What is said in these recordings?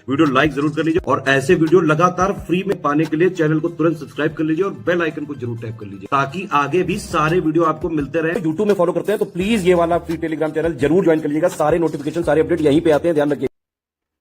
Video like जरूर कर लीजिए और ऐसे वीडियो लगातार फ्री में पाने के लिए चैनल को तुरंत सब्सक्राइब कर लीजिए और बेल आइकन को जरूर टैप कर लीजिए ताकि आगे भी सारे वीडियो आपको मिलते रहे। यूट्यूब में फॉलो करते हैं तो प्लीज ये वाला फ्री टेलीग्राम चैनल जरूर ज्वाइन कर लीजिएगा। सारे नोटिफिकेशन सारे अपडेट यहीं पे आते हैं, ध्यान रखिए।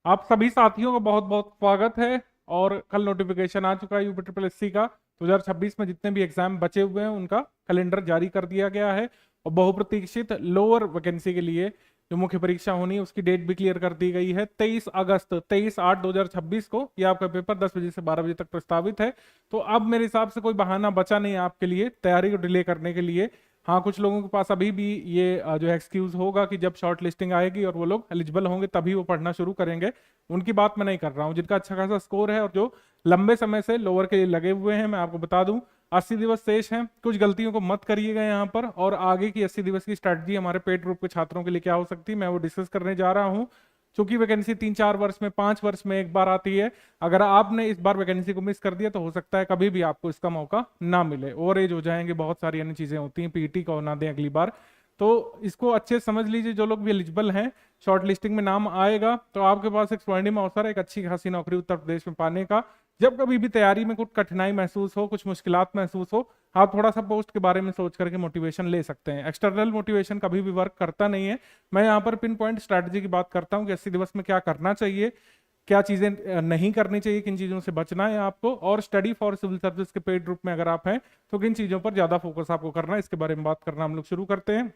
आप सभी साथियों का बहुत बहुत स्वागत है। और कल नोटिफिकेशन आ चुका है यूपी ट्रिपल एससी का 2026 में जितने भी एग्जाम बचे हुए हैं उनका कैलेंडर जारी कर दिया गया है और बहुप्रतीक्षित लोअर वैकेंसी के लिए जो मुख्य परीक्षा होनी है उसकी डेट भी क्लियर कर दी गई है। 23/8/2026 को यह आपका पेपर 10 बजे से 12 बजे तक प्रस्तावित है। तो अब मेरे हिसाब से कोई बहाना बचा नहीं है आपके लिए तैयारी को डिले करने के लिए। हाँ, कुछ लोगों के पास अभी भी ये जो है एक्सक्यूज होगा कि जब शॉर्ट लिस्टिंग आएगी और वो लोग एलिजिबल होंगे तभी वो पढ़ना शुरू करेंगे। उनकी बात मैं नहीं कर रहा हूँ। जिनका अच्छा खासा स्कोर है और जो लंबे समय से लोअर के लिए लगे हुए हैं, मैं आपको बता दूं 80 दिवस शेष हैं। कुछ गलतियों को मत करिएगा यहाँ पर। और आगे की 80 दिवस की स्ट्रैटेजी हमारे पेड ग्रुप के छात्रों के लिए क्या हो सकती है, मैं वो डिस्कस करने जा रहा हूँ। चूंकि वैकेंसी 3-4 वर्ष में 5 वर्ष में एक बार आती है। अगर आपने इस बार वैकेंसी को मिस कर दिया तो हो सकता है कभी भी आपको इसका मौका ना मिले। ओवर एज हो जाएंगे, बहुत सारी अन्य चीजें होती हैं, पीटी को ना दें अगली बार। तो इसको अच्छे से समझ लीजिए। जो लोग भी एलिजिबल हैं, शॉर्ट लिस्टिंग में नाम आएगा तो आपके पास एक स्वर्णिम अवसर है एक अच्छी खासी नौकरी उत्तर प्रदेश में पाने का। जब कभी भी तैयारी में कुछ कठिनाई महसूस हो, कुछ मुश्किलात महसूस हो, आप थोड़ा सा पोस्ट के बारे में सोच करके मोटिवेशन ले सकते हैं। एक्सटर्नल मोटिवेशन कभी भी वर्क करता नहीं है। मैं यहाँ पर पिन पॉइंट स्ट्रैटेजी की बात करता हूँ कि 80 दिवस में क्या करना चाहिए, क्या चीजें नहीं करनी चाहिए, किन चीजों से बचना है आपको। और स्टडी फॉर सिविल सर्विस के पेड ग्रुप में अगर आप हैं तो किन चीजों पर ज्यादा फोकस आपको करना है, इसके बारे में बात करना हम लोग शुरू करते हैं।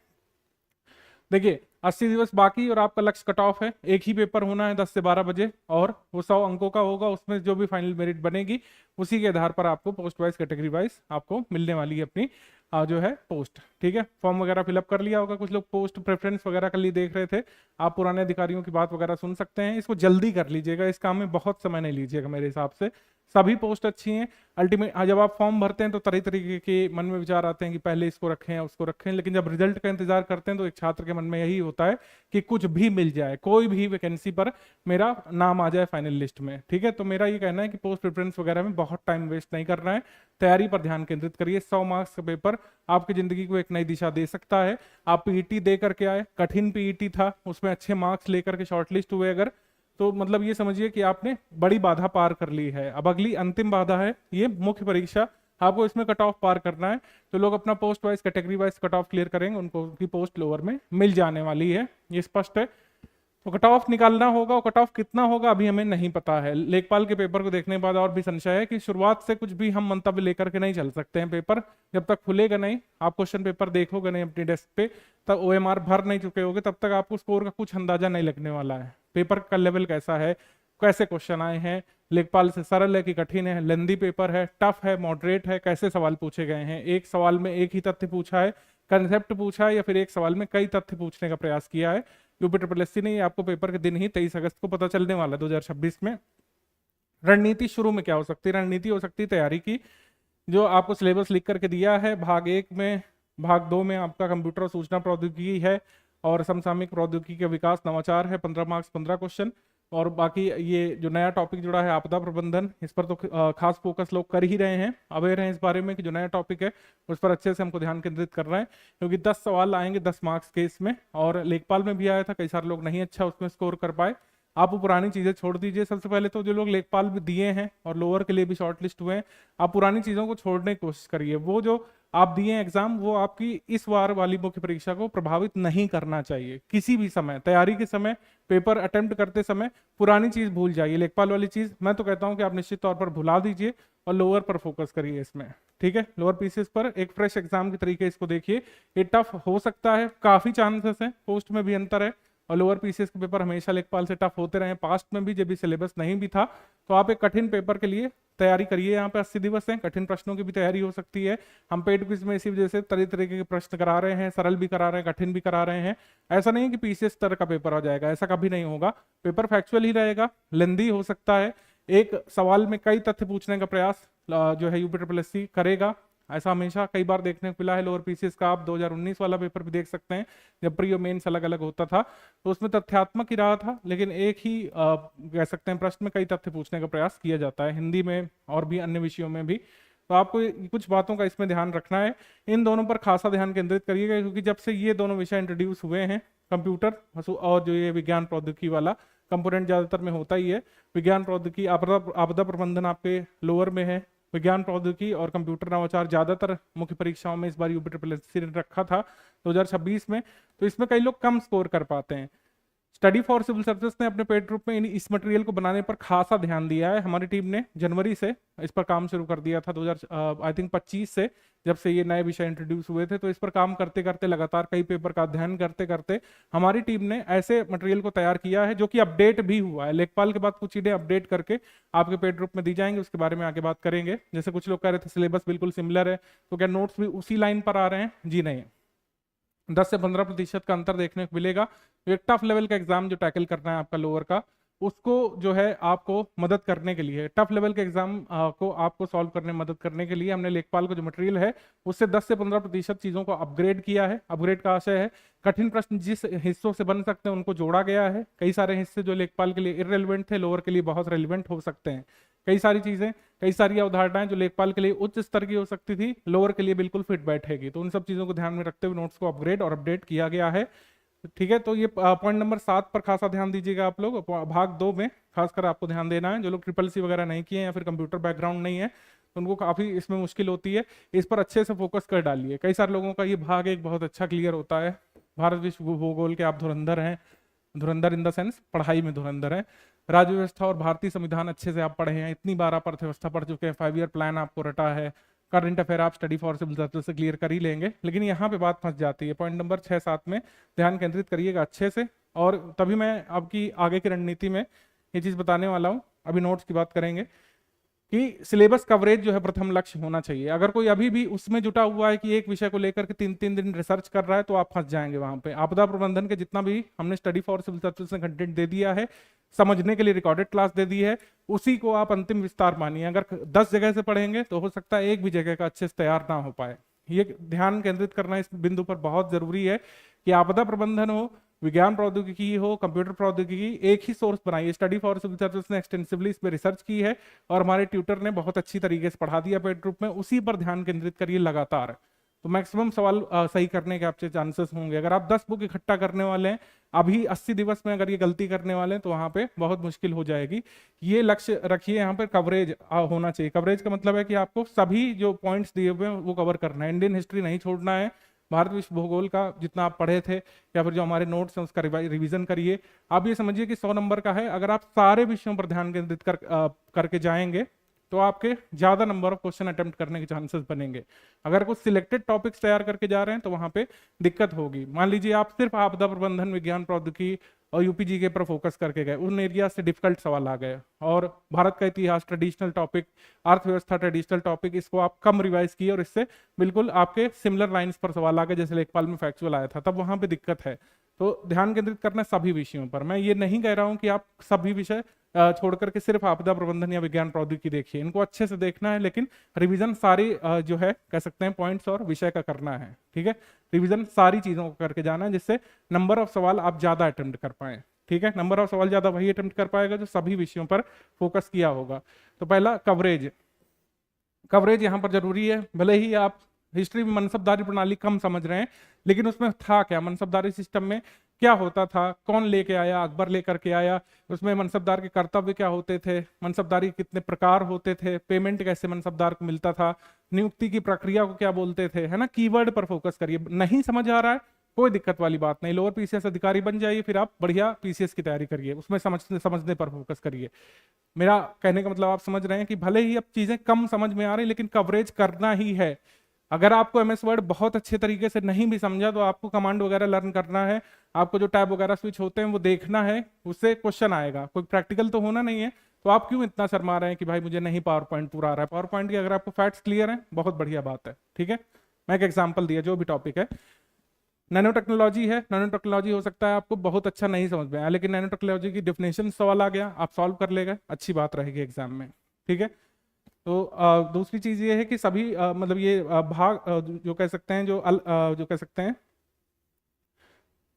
देखिए 80 दिवस बाकी और आपका लक्ष्य कट ऑफ है। एक ही पेपर होना है 10 से 12 बजे और वो 100 अंकों का होगा। उसमें जो भी फाइनल मेरिट बनेगी उसी के आधार पर आपको पोस्ट वाइज कैटेगरी वाइज आपको मिलने वाली है अपनी जो है पोस्ट। ठीक है, फॉर्म वगैरह फिलअप कर लिया होगा। कुछ लोग पोस्ट प्रेफरेंस वगैरह के लिए देख रहे थे, आप पुराने अधिकारियों की बात वगैरह सुन सकते हैं। इसको जल्दी कर लीजिएगा, इस काम में बहुत समय नहीं लीजिएगा मेरे हिसाब से। सभी पोस्ट अच्छी हैं। अल्टीमेट जब आप फॉर्म भरते हैं तो तरह तरीके के मन में विचार आते हैं कि पहले इसको रखें या उसको रखें, लेकिन जब रिजल्ट का इंतजार करते हैं तो एक छात्र के मन में यही होता है कि कुछ भी मिल जाए, कोई भी वैकेंसी पर मेरा नाम आ जाए फाइनल लिस्ट में। ठीक है, तो मेरा ये कहना है कि पोस्ट प्रेफरेंस वगैरह में बहुत टाइम वेस्ट नहीं करना है, तैयारी पर ध्यान केंद्रित करिए। 100 मार्क्स का पेपर आपकी जिंदगी को एक नई दिशा दे सकता है। आप पीईटी दे करके आए, कठिन पीईटी था, उसमें अच्छे मार्क्स लेकर के शॉर्टलिस्ट हुए अगर, तो मतलब ये समझिए कि आपने बड़ी बाधा पार कर ली है। अब अगली अंतिम बाधा है ये मुख्य परीक्षा। आपको इसमें कट ऑफ पार करना है। तो लोग अपना post wise category wise cut off clear करेंगे, उनको उनकी पोस्ट लोअर में मिल जाने वाली है, ये स्पष्ट है। तो कट ऑफ निकालना होगा और कट ऑफ कितना होगा अभी हमें नहीं पता है। लेखपाल के पेपर को देखने के बाद और भी संशय है कि शुरुआत से कुछ भी हम मंतव्य लेकर के नहीं चल सकते हैं। पेपर जब तक खुलेगा नहीं, आप क्वेश्चन पेपर देखोगे नहीं अपनी डेस्क पे, तब ओएमआर भर नहीं चुके होगे, तब तक आपको स्कोर का कुछ अंदाजा नहीं लगने वाला है। पेपर का लेवल कैसा है, कैसे क्वेश्चन आए हैं, लेखपाल से सरल है कि कठिन है, लेंदी पेपर है, टफ है, मॉडरेट है, कैसे सवाल पूछे गए हैं, एक सवाल में एक ही तथ्य पूछा है, कंसेप्ट पूछा है, या फिर एक सवाल में कई तथ्य पूछने का प्रयास किया है। यूपी ट्रिपल एससी ने आपको पेपर के दिन ही 23 अगस्त को पता चलने वाला है 2026 में। रणनीति शुरू में क्या हो सकती है, रणनीति हो सकती है तैयारी की। जो आपको सिलेबस लिख करके दिया है, भाग 1 में, भाग 2 में आपका कंप्यूटर और सूचना प्रौद्योगिकी है और समसामयिक प्रौद्योगिकी का विकास नवाचार है, 15 मार्क्स 15 क्वेश्चन। और बाकी ये जो नया टॉपिक जुड़ा है आपदा प्रबंधन, इस पर तो खास फोकस लोग कर ही रहे हैं, अवेयर हैं इस बारे में कि जो नया टॉपिक है उस पर अच्छे से हमको ध्यान केंद्रित करना है, क्योंकि 10 सवाल आएंगे 10 मार्क्स के इसमें। और लेखपाल में भी आया था, कई सारे लोग नहीं अच्छा उसमें स्कोर कर पाए। आप वो पुरानी चीजें छोड़ दीजिए। सबसे पहले तो जो लोग लेखपाल भी दिए हैं और लोअर के लिए भी शॉर्ट लिस्ट हुए हैं, आप पुरानी चीजों को छोड़ने की कोशिश करिए। वो जो आप दिए एग्जाम, वो आपकी इस बार वाली मुख्य परीक्षा को प्रभावित नहीं करना चाहिए। किसी भी समय, तैयारी के समय, पेपर अटेम्प्ट करते समय पुरानी चीज भूल जाइए। लेखपाल वाली चीज मैं तो कहता हूं कि आप निश्चित तौर पर भुला दीजिए और लोअर पर फोकस करिए इसमें। ठीक है, लोअर पीसेस पर एक फ्रेश एग्जाम के तरीके इसको देखिए। ये टफ हो सकता है, काफी चांसेस है, पोस्ट में भी अंतर है और लोअर पीसीएस के पेपर हमेशा लेखपाल से टफ होते रहे पास्ट में भी, जब भी सिलेबस नहीं भी था। तो आप एक कठिन पेपर के लिए तैयारी करिए। यहाँ पे 80 दिवस हैं, कठिन प्रश्नों की भी तैयारी हो सकती है। हम पेड क्विज में इसी वजह से तरह तरीके के प्रश्न करा रहे हैं, सरल भी करा रहे हैं, कठिन भी करा रहे हैं। ऐसा नहीं है कि पीसीएस स्तर का पेपर आ जाएगा, ऐसा कभी नहीं होगा। पेपर फैक्चुअल ही रहेगा, लेंदी हो सकता है, एक सवाल में कई तथ्य पूछने का प्रयास जो है यूपी ट्रिपल एससी करेगा। ऐसा हमेशा कई बार देखने को मिला है। लोअर पीसीएस का आप 2019 वाला पेपर भी देख सकते हैं, जब प्री और मेंस अलग अलग होता था, तो उसमें तथ्यात्मक ही रहा था, लेकिन एक ही कह सकते हैं प्रश्न में कई तथ्य पूछने का प्रयास किया जाता है, हिंदी में और भी अन्य विषयों में भी। तो आपको कुछ बातों का इसमें ध्यान रखना है। इन दोनों पर खासा ध्यान केंद्रित करिएगा, क्योंकि जब से ये दोनों विषय इंट्रोड्यूस हुए हैं, कंप्यूटर और जो ये विज्ञान प्रौद्योगिकी वाला, कंपोनेंट ज्यादातर में होता ही है। विज्ञान प्रौद्योगिकी, आपदा प्रबंधन आपके लोअर में है। विज्ञान प्रौद्योगिकी और कंप्यूटर नवाचार ज्यादातर मुख्य परीक्षाओं में इस बार यूपी ट्रिपल एसएससी ने रखा था 2026 में, तो इसमें कई लोग कम स्कोर कर पाते हैं। स्टडी फॉर सिविल सर्विसेज ने अपने पेड ग्रुप में इस मटेरियल को बनाने पर खासा ध्यान दिया है। हमारी टीम ने जनवरी से इस पर काम शुरू कर दिया था 2025 से, जब से ये नए विषय इंट्रोड्यूस हुए थे। तो इस पर काम करते करते, लगातार कई पेपर का अध्ययन करते करते हमारी टीम ने ऐसे मटेरियल को तैयार किया है जो कि अपडेट भी हुआ है। लेखपाल के बाद कुछ चीजें अपडेट करके आपके पेड ग्रुप में दी जाएंगी, उसके बारे में आगे बात करेंगे। जैसे कुछ लोग कह रहे थे सिलेबस बिल्कुल सिमिलर है, तो क्या नोट्स भी उसी लाइन पर आ रहे हैं? जी नहीं, 10 से 15% का अंतर देखने को मिलेगा। तो एक टफ लेवल का एग्जाम जो टैकल करना है आपका लोअर का, उसको जो है आपको मदद करने के लिए, टफ लेवल के एग्जाम को आपको सॉल्व करने में मदद करने के लिए हमने लेखपाल को जो मटेरियल है उससे 10 से 15% चीजों को अपग्रेड किया है। अपग्रेड का आशय है कठिन प्रश्न जिस हिस्सों से बन सकते हैं उनको जोड़ा गया है। कई सारे हिस्से जो लेखपाल के लिए इररिलेवेंट थे, लोअर के लिए बहुत रेलिवेंट हो सकते हैं। कई सारी चीजें, कई सारी अवधारणाएं जो लेखपाल के लिए उच्च स्तर की हो सकती थी, लोअर के लिए बिल्कुल फिट बैठेगी। तो उन सब चीजों को ध्यान में रखते हुए नोट्स को अपग्रेड और अपडेट किया गया है। ठीक है, तो ये पॉइंट नंबर 7 पर खासा ध्यान दीजिएगा आप लोग। भाग 2 में खासकर आपको ध्यान देना है। जो लोग ट्रिपल सी वगैरह नहीं किए या फिर कंप्यूटर बैकग्राउंड नहीं है, तो उनको काफी इसमें मुश्किल होती है। इस पर अच्छे से फोकस कर डालिए। कई सारे लोगों का ये भाग एक बहुत अच्छा क्लियर होता है। भारत विश्व भूगोल के आप धुरंधर हैं, धुरंधर इन द सेंस पढ़ाई में धुरंधर हैं। राज्य व्यवस्था और भारतीय संविधान अच्छे से आप पढ़े हैं, इतनी बार आप अर्थव्यवस्था पढ़ चुके हैं, 5 ईयर प्लान आपको रटा है, करंट अफेयर आप स्टडी फॉर सिविल सर्विस से क्लियर कर ही लेंगे। लेकिन यहाँ पे बात फंस जाती है। पॉइंट नंबर 6-7 में ध्यान केंद्रित करिएगा अच्छे से, और तभी मैं आपकी आगे की रणनीति में ये चीज बताने वाला हूँ। अभी नोट्स की बात करेंगे कि सिलेबस कवरेज जो है प्रथम लक्ष्य होना चाहिए। अगर कोई अभी भी उसमें जुटा हुआ है कि एक विषय को लेकर के 3-3 दिन रिसर्च कर रहा है, तो आप फंस जाएंगे वहां पे। आपदा प्रबंधन के जितना भी हमने स्टडी फॉर सिविल सर्विस में कंटेंट दे दिया है, समझने के लिए रिकॉर्डेड क्लास दे दी है, उसी को आप अंतिम विस्तार मानिए। अगर 10 जगह से पढ़ेंगे तो हो सकता है एक भी जगह का अच्छे से तैयार ना हो पाए। ये ध्यान केंद्रित करना इस बिंदु पर बहुत जरूरी है कि आपदा प्रबंधन हो, विज्ञान प्रौद्योगिकी हो, कंप्यूटर प्रौद्योगिकी, एक ही सोर्स बनाइए। स्टडी फॉर सिविल सर्विस ने एक्सटेंसिवली इस पर रिसर्च की है और हमारे ट्यूटर ने बहुत अच्छी तरीके से पढ़ा दिया पेड ग्रुप में। उसी पर ध्यान केंद्रित करिए लगातार, तो मैक्सिमम सवाल सही करने के आपसे चांसेस होंगे। अगर आप 10 बुक इकट्ठा करने वाले हैं अभी 80 दिवस में, अगर ये गलती करने वाले हैं, तो वहां पे बहुत मुश्किल हो जाएगी। ये लक्ष्य रखिए। यहाँ पर कवरेज होना चाहिए। कवरेज का मतलब है कि आपको सभी जो पॉइंट्स दिए हुए हैं वो कवर करना है। इंडियन हिस्ट्री नहीं छोड़ना है। भारत विश्व भूगोल का जितना आप पढ़े थे या फिर जो हमारे नोट्स हैं उसका रिवीजन करिए। आप ये समझिए कि 100 नंबर का है, अगर आप सारे विषयों पर ध्यान केंद्रित करके जाएंगे तो आपके ज्यादा नंबर ऑफ क्वेश्चन अटेम्प्ट करने के चांसेस बनेंगे। अगर कुछ सिलेक्टेड टॉपिक्स तैयार करके जा रहे हैं तो वहां पे दिक्कत होगी। मान लीजिए आप सिर्फ आपदा प्रबंधन, विज्ञान प्रौद्योगिकी और यूपीजी के पर फोकस करके गए, उन एरिया से डिफिकल्ट सवाल आ गए, और भारत का इतिहास ट्रेडिशनल टॉपिक, अर्थव्यवस्था ट्रेडिशनल टॉपिक, इसको आप कम रिवाइज किए और इससे बिल्कुल आपके सिमिलर लाइंस पर सवाल आ गए, जैसे लेखपाल में फैक्चुअल आया था, तब वहां पे दिक्कत है। तो ध्यान केंद्रित करना सभी विषयों पर। मैं ये नहीं कह रहा हूं कि आप सभी विषय छोड़ करके सिर्फ आपदा प्रबंधन या विज्ञान प्रौद्योगिकी देखिए, इनको अच्छे से देखना है, लेकिन रिवीजन सारी जो है कह सकते हैं पॉइंट्स और विषय का करना है। ठीक है, रिवीजन सारी चीजों को करके जाना है जिससे नंबर ऑफ सवाल आप ज्यादा अटेम्प्ट कर पाए। ठीक है, नंबर ऑफ सवाल ज्यादा वही अटेम्प्ट कर पाएगा जो सभी विषयों पर फोकस किया होगा। तो पहला कवरेज, कवरेज यहाँ पर जरूरी है। भले ही आप हिस्ट्री में मनसबदारी प्रणाली कम समझ रहे हैं, लेकिन उसमें था क्या, मनसबदारी सिस्टम में क्या होता था, कौन लेके आया, अकबर लेकर के आया, उसमें मनसबदार के कर्तव्य क्या होते थे, मनसबदारी कितने प्रकार होते थे, पेमेंट कैसे मनसबदार को मिलता था, नियुक्ति की प्रक्रिया को क्या बोलते थे, है ना। कीवर्ड पर फोकस करिए। नहीं समझ आ रहा है कोई दिक्कत वाली बात नहीं, लोअर पीसीएस अधिकारी बन जाइए, फिर आप बढ़िया पीसीएस की तैयारी करिए, उसमें समझने पर फोकस करिए। मेरा कहने का मतलब आप समझ रहे हैं कि भले ही अब चीजें कम समझ में आ रही, लेकिन कवरेज करना ही है। अगर आपको एमएस वर्ड बहुत अच्छे तरीके से नहीं भी समझा तो आपको कमांड वगैरह लर्न करना है, आपको जो टैब वगैरह स्विच होते हैं वो देखना है, उससे क्वेश्चन आएगा। कोई प्रैक्टिकल तो होना नहीं है, तो आप क्यों इतना शर्मा रहे हैं कि भाई मुझे नहीं पावर पॉइंट पूरा आ रहा है। पावर पॉइंट की अगर आपको फैक्ट्स क्लियर है, बहुत बढ़िया बात है। ठीक है, मैं एक एग्जाम्पल दिया, जो भी टॉपिक है, नैनो टेक्नोलॉजी है, नैनो टेक्नोलॉजी हो सकता है आपको बहुत अच्छा नहीं समझ में आया, लेकिन नैनो टेक्नोलॉजी की डेफिनेशन सवाल आ गया, आप सॉल्व कर लेगा, अच्छी बात रहेगी एग्जाम में। ठीक है, तो दूसरी चीज ये है कि सभी मतलब ये भाग जो कह सकते हैं जो कह सकते हैं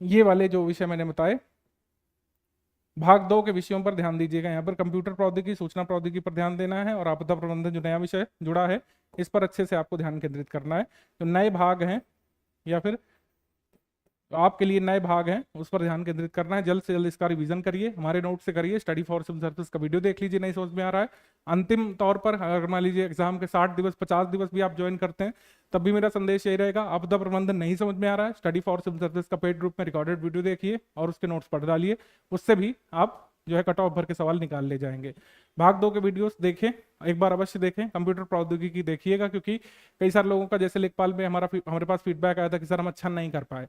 ये वाले जो विषय मैंने बताए, भाग 2 के विषयों पर ध्यान दीजिएगा। यहाँ पर कंप्यूटर प्रौद्योगिकी, सूचना प्रौद्योगिकी पर ध्यान देना है, और आपदा प्रबंधन जो नया विषय जुड़ा है इस पर अच्छे से आपको ध्यान केंद्रित करना है। तो नए भाग हैं या फिर तो आपके लिए नए भाग हैं, उस पर ध्यान केंद्रित करना है। जल्द से जल्द इसका रिवीजन करिए, हमारे नोट से करिए। स्टडी फॉर सिविल सर्विस का वीडियो देख लीजिए, नहीं समझ में आ रहा है। अंतिम तौर पर अगर मान लीजिए एग्जाम के 60 दिवस 50 दिवस भी आप ज्वाइन करते हैं, तब भी मेरा संदेश यही रहेगा, आपदा प्रबंधन नहीं समझ में आ रहा है, स्टडी फॉर सिविल सर्विस का पेड ग्रुप में रिकॉर्डेड वीडियो देखिए और उसके नोट्स पढ़ डालिए। उससे भी आप जो है कट ऑफ भर के सवाल निकाल ले जाएंगे। भाग 2 के वीडियोस देखें, एक बार अवश्य देखें। कंप्यूटर प्रौद्योगिकी देखिएगा, क्योंकि कई सारे लोगों का, जैसे लेखपाल में हमारे पास फीडबैक आया था कि सर हम अच्छा नहीं कर पाए,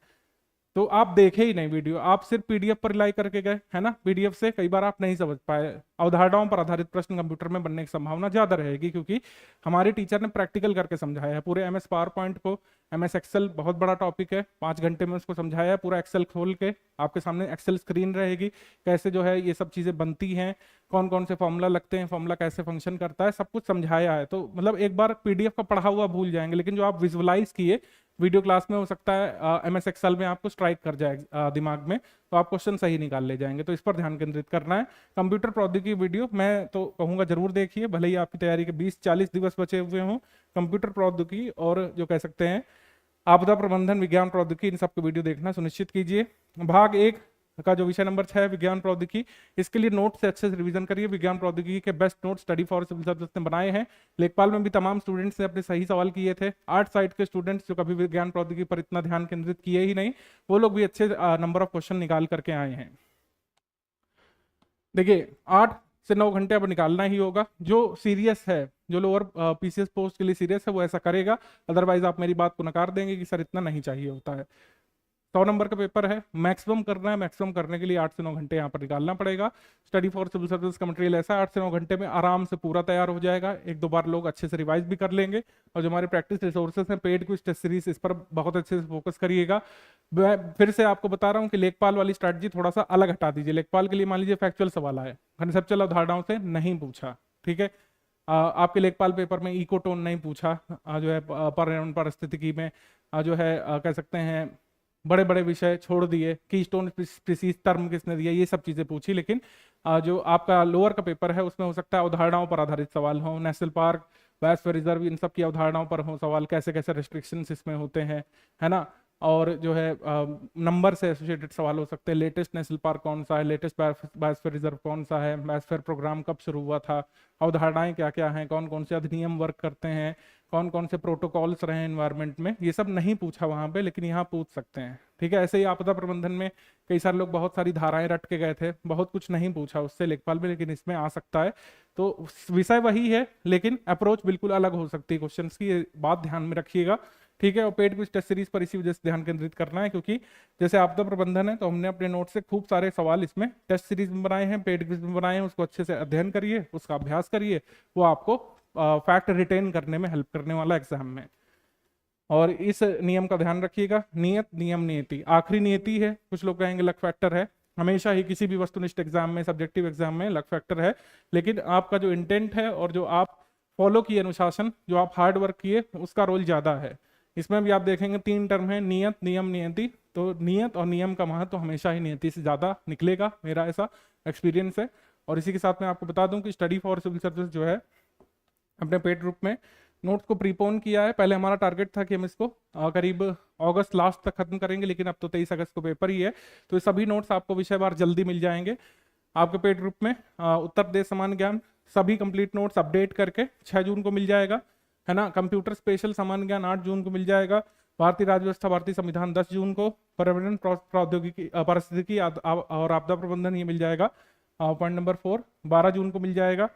तो आप देखे ही नहीं वीडियो, आप सिर्फ पीडीएफ पर रिलाई करके गए, है ना। पीडीएफ से कई बार आप नहीं समझ पाए। अवधारणाओं पर आधारित प्रश्न कंप्यूटर में बनने की संभावना ज्यादा रहेगी, क्योंकि हमारे टीचर ने प्रैक्टिकल करके समझाया है पूरे एमएस पावर पॉइंट को। एमएस एक्सेल बहुत बड़ा टॉपिक है, 5 घंटे में उसको समझाया है पूरा। एक्सेल खोल के आपके सामने एक्सेल स्क्रीन रहेगी, कैसे जो है ये सब चीजें बनती हैं, कौन कौन से फॉर्मूला लगते हैं, फॉर्मूला कैसे फंक्शन करता है, सब कुछ समझाया है। तो मतलब एक बार पीडीएफ का पढ़ा हुआ भूल जाएंगे, लेकिन जो आप विजुअलाइज किए वीडियो क्लास में, हो सकता है एमएस एक्सेल में आपको स्ट्राइक कर जाए दिमाग में, तो आप क्वेश्चन सही निकाल ले जाएंगे। तो इस पर ध्यान केंद्रित करना है। कंप्यूटर प्रौद्योगिकी वीडियो मैं तो कहूंगा जरूर देखिए, भले ही आपकी तैयारी के 20-40 दिवस बचे हुए हों। कंप्यूटर प्रौद्योगिकी और जो कह सकते हैं आपदा प्रबंधन, विज्ञान प्रौद्योगिकी, इन सबके वीडियो देखना सुनिश्चित कीजिए। भाग 1 का जो विषय नंबर 6 विज्ञान प्रौद्योगिकी, इसके लिए नोट से अच्छे से रिवीजन करिए। विज्ञान प्रौद्योगिकी के best note study for civil service ने बनाए हैं। लेखपाल में भी तमाम स्टूडेंट्स ने अपने सही सवाल किए थे। 8 साइड के स्टूडेंट्स जो कभी विज्ञान प्रौद्योगिकी पर इतना ध्यान केंद्रित किए ही नहीं, वो लोग भी अच्छे नंबर ऑफ क्वेश्चन निकाल करके आए हैं। देखिए 8 से 9 घंटे अब निकालना ही होगा। जो सीरियस है, जो लोअर पीसीएस पोस्ट के लिए सीरियस है, वो ऐसा करेगा। अदरवाइज आप मेरी बात को नकार देंगे कि सर इतना नहीं चाहिए होता है। 100 नंबर का पेपर है, मैक्सिमम करना है। मैक्सिमम करने के लिए 8 से 9 घंटे यहाँ पर निकालना पड़ेगा। स्टडी फॉर सिविल सर्विस का मटेरियल ऐसा है, 8 से 9 घंटे में आराम से पूरा तैयार हो जाएगा। 1-2 बार लोग अच्छे से रिवाइज भी कर लेंगे। और जो हमारे प्रैक्टिस रिसोर्सेस हैं, पेड क्विज टेस्ट सीरीज, इस पर बहुत अच्छे से फोकस करिएगा। मैं फिर से आपको बता रहा हूँ कि लेखपाल वाली स्ट्रैटेजी थोड़ा सा अलग हटा दीजिए। लेखपाल के लिए मान लीजिए फैक्चुअल सवाल आए, कंसेप्चुअल अवधारणाओं से नहीं पूछा, ठीक है। आपके लेखपाल पेपर में इकोटोन नहीं पूछा, जो है पर्यावरण पारिस्थितिकी में जो है कह सकते हैं बड़े बड़े विषय छोड़ दिए। कीस्टोन स्पीसीज टर्म किसने दिया, ये सब चीजें पूछी। लेकिन जो आपका लोअर का पेपर है, उसमें हो सकता है अवधारणाओं पर आधारित सवाल हो, नेशनल पार्क, बायोस्फीयर रिजर्व, इन सब की अवधारणाओं पर हो सवाल, कैसे कैसे रेस्ट्रिक्शंस इसमें होते हैं, है ना। और जो है नंबर से एसोसिएटेड सवाल हो सकते हैं। लेटेस्ट नेशनल पार्क कौन सा है, लेटेस्ट बायोस्फीयर रिजर्व कौन सा है, बायोस्फीयर प्रोग्राम कब शुरू हुआ था, अवधारणाएं क्या क्या हैं, कौन कौन से अधिनियम वर्क करते हैं, कौन कौन से प्रोटोकॉल्स रहे एनवायरनमेंट में, ये सब नहीं पूछा वहां पे, लेकिन यहाँ पूछ सकते हैं, ठीक है। ऐसे ही आपदा प्रबंधन में कई सारे लोग बहुत सारी धाराएं रट के गए थे, बहुत कुछ नहीं पूछा उससे लेखपाल में, लेकिन इसमें आ सकता है। तो विषय वही है, लेकिन अप्रोच बिल्कुल अलग हो सकती है क्वेश्चन की, ये बात ध्यान में रखिएगा, ठीक है। और पेड क्विज टेस्ट सीरीज पर इसी वजह से ध्यान केंद्रित करना है, क्योंकि जैसे आपदा प्रबंधन है, तो हमने अपने नोट से खूब सारे सवाल इसमें टेस्ट सीरीज में बनाए हैं, पेड क्विज में बनाए हैं। उसको अच्छे से अध्ययन करिए, उसका अभ्यास करिए, वो आपको फैक्ट रिटेन करने में हेल्प करने वाला एग्जाम में। और इस नियम का ध्यान रखिएगा, नियत नियम नियति आखिरी नियति है। कुछ लोग कहेंगे लक फैक्टर है, हमेशा ही किसी भी वस्तुनिष्ठ एग्जाम में, सब्जेक्टिव एग्जाम में लक फैक्टर है, लेकिन आपका जो इंटेंट है और जो आप फॉलो किए अनुशासन, जो आप हार्ड वर्क किए, उसका रोल ज्यादा है। इसमें भी आप देखेंगे 3 टर्म है, नियत नियम नियति। तो नियत और नियम का महत्व तो हमेशा ही नियति से ज्यादा निकलेगा, मेरा ऐसा एक्सपीरियंस है। और इसी के साथ मैं आपको बता दूं कि स्टडी फॉर सिविल सर्विस जो है अपने पेड ग्रुप में नोट्स को प्रीपोन किया है। पहले हमारा टारगेट था कि हम इसको करीब अगस्त लास्ट तक खत्म करेंगे, लेकिन अब तो 23 अगस्त को पेपर ही है, तो ये सभी नोट्स आपको विषयवार जल्दी मिल जाएंगे आपके पेड ग्रुप में। उत्तर प्रदेश सामान्य ज्ञान सभी कंप्लीट नोट्स अपडेट करके 6 जून को मिल जाएगा, है ना। कंप्यूटर स्पेशल सामान्य ज्ञान 8 जून को मिल जाएगा। भारतीय राज्य व्यवस्था, भारतीय संविधान 10 जून को। पर्यावरण प्रौद्योगिकी, पारिस्थितिकी और आपदा प्रबंधन ये मिल जाएगा पॉइंट नंबर 4 12 जून को मिल जाएगा।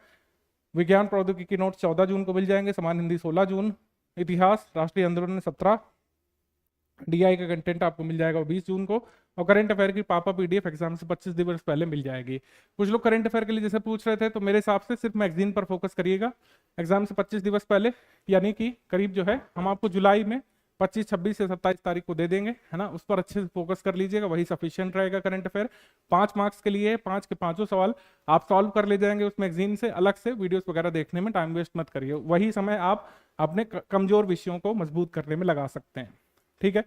विज्ञान प्रौद्योगिकी नोट्स 14 जून को मिल जाएंगे, सामान्य हिंदी 16 जून। इतिहास, राष्ट्रीय आंदोलन 17। डीआई का कंटेंट आपको मिल जाएगा 20 जून को। और करंट अफेयर की पापा पीडीएफ एग्जाम से 25 दिवस पहले मिल जाएगी। कुछ लोग करंट अफेयर के लिए जैसे पूछ रहे थे, तो मेरे हिसाब से सिर्फ मैगजीन पर फोकस करिएगा एग्जाम से 25 दिवस पहले, यानी कि करीब जो है हम आपको जुलाई में 25, 26 या 27 तारीख को दे देंगे, है ना। उस पर अच्छे से फोकस कर लीजिएगा, वही सफिशिएंट रहेगा करंट अफेयर। 5 मार्क्स के लिए 5 के 5 सवाल आप सॉल्व कर ले जाएंगे उस मैगजीन से। अलग से वीडियोस वगैरह देखने में टाइम वेस्ट मत करिए, वही समय आप अपने कमजोर विषयों को मजबूत करने में लगा सकते हैं, ठीक है।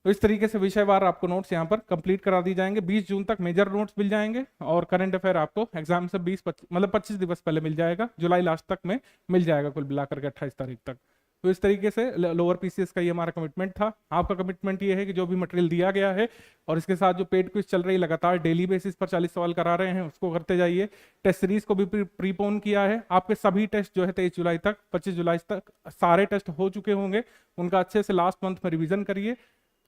तो इस तरीके से विषयवार आपको नोट्स यहाँ पर कंप्लीट करा दी जाएंगे। 20 जून तक मेजर नोट्स मिल जाएंगे और करंट अफेयर आपको एग्जाम से 25 दिवस पहले मिल जाएगा, जुलाई लास्ट तक में मिल जाएगा कुल मिलाकर के 28 तारीख तक। तो इस तरीके से लोअर पीसीएस का ये हमारा कमिटमेंट था। आपका कमिटमेंट ये है कि जो भी मटेरियल दिया गया है और इसके साथ जो पेड क्विज चल रही है लगातार डेली बेसिस पर 40 सवाल करा रहे हैं, उसको करते जाइए। टेस्ट सीरीज को भी प्रीपोन किया है। आपके सभी टेस्ट जो है 23 जुलाई तक 25 जुलाई तक सारे टेस्ट हो चुके होंगे। उनका अच्छे से लास्ट मंथ में रिवीजन करिए,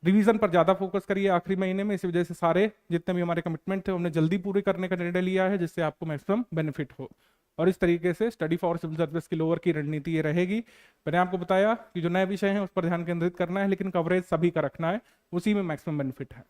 रिवीजन पर ज्यादा फोकस करिए आखिरी महीने में। इस वजह से सारे जितने भी हमारे कमिटमेंट थे हमने जल्दी पूरे करने का निर्णय लिया है, जिससे आपको मैक्सिमम बेनिफिट हो। और इस तरीके से स्टडी फॉर सिविल सर्विस की लोअर की रणनीति ये रहेगी। मैंने आपको बताया कि जो नए विषय हैं उस पर ध्यान केंद्रित करना है, लेकिन कवरेज सभी का रखना है, उसी में मैक्सिमम बेनिफिट है।